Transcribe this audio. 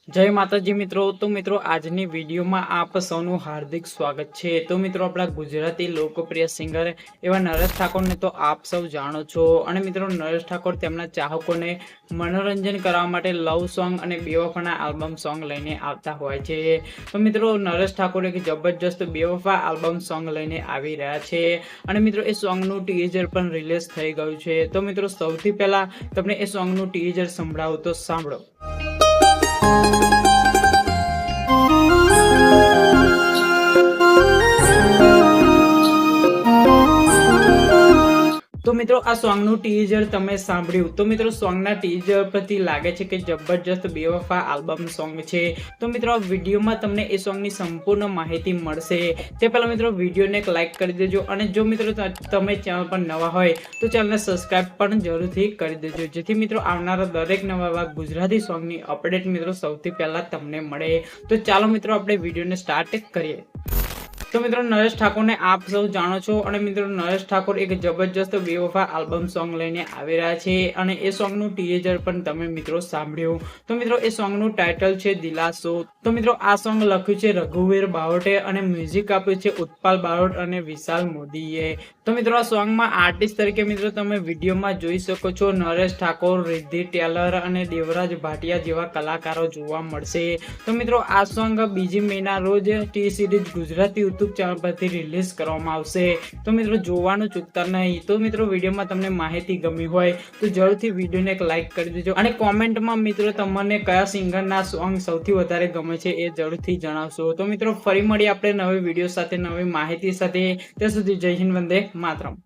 જય માતાજી મિત્રો. તો મિત્રો આજની વિડીયોમાં આપ સૌનું હાર્દિક સ્વાગત છે. તો મિત્રો આપણા ગુજરાતી લોકપ્રિય સિંગર એવા નરેશ ઠાકોરને તો આપ સૌ જાણો છો. અને મિત્રો નરેશ ઠાકોર તેમના ચાહકોને મનોરંજન કરવા માટે લવ સોંગ અને બેવફાના આલ્બમ સોંગ લઈને આવતા હોય છે. તો મિત્રો નરેશ ઠાકોર એક જબરજસ્ત બેવફા આલ્બમ સોંગ લઈને આવી રહ્યા છે. અને મિત્રો એ સોંગનું ટીઝર પણ રિલીઝ થઈ ગયું છે. તો મિત્રો સૌથી પહેલા તમને એ સોંગનું ટીઝર સંભળાવું તો સાંભળો. તો મિત્રો આ સોંગનું ટીઝર તમે સાંભળ્યું. તો મિત્રો સોંગના ટીઝર પરથી લાગે છે કે જબરજસ્ત બેવફા આલ્બમ સોંગ છે. તો મિત્રો આ વિડીયોમાં તમને એ સોંગની સંપૂર્ણ માહિતી મળશે. તે પહેલા મિત્રો વિડીયોને એક લાઈક કરી દેજો. અને જો મિત્રો તમે ચેનલ પર નવા હોય તો ચેનલને સબસ્ક્રાઇબ પણ જરૂરથી કરી દેજો, જેથી મિત્રો આવનારા દરેક નવા ગુજરાતી સોંગની અપડેટ મિત્રો સૌથી પહેલા તમને મળે. તો ચાલો મિત્રો આપણે વિડીયોને સ્ટાર્ટ કરીએ. તો મિત્રો નરેશ ઠાકોરને આપ સૌ જાણો છો. અને મિત્રો નરેશ ઠાકોર એક જબરજસ્ત બેવફા આલ્બમ સોંગ લઈને આવી રહ્યા છે. અને એ સોંગનું ટીઝર પણ તમે મિત્રો સાંભળ્યું. તો મિત્રો એ સોંગનું ટાઇટલ છે દિલાસો. તો મિત્રો આ સોંગ લખ્યું છે રઘુવીર બારોટે અને મ્યુઝિક આપ્યું છે ઉત્પાલ બારોટ અને વિશાલ મોદીએ. તો મિત્રો આ સોંગમાં આર્ટિસ્ટ તરીકે મિત્રો તમે વિડીયોમાં જોઈ શકો છો નરેશ ઠાકોર, રિદ્ધિ ટેલર અને દેવરાજ ભાટિયા જેવા કલાકારો જોવા મળશે. તો મિત્રો આ સોંગ 2 મેના રોજ T series Gujarati YouTube channel પરથી રિલીઝ કરવામાં આવશે. તો મિત્રો જોવાનું ચૂકતા નહીં. તો મિત્રો વિડીયોમાં તમને માહિતી ગમી હોય તો જરૂરથી વિડીયોને એક લાઈક કરી દેજો. અને કોમેન્ટમાં મિત્રો તમને કયા સિંગરના સોંગ સૌથી વધારે ગમે છે એ જરૂરથી જણાવશો. તો મિત્રો ફરી મળીએ આપણે નવી વિડીયો સાથે, નવી માહિતી સાથે. ત્યાં સુધી જય હિન્દ, વંદે માતરમ.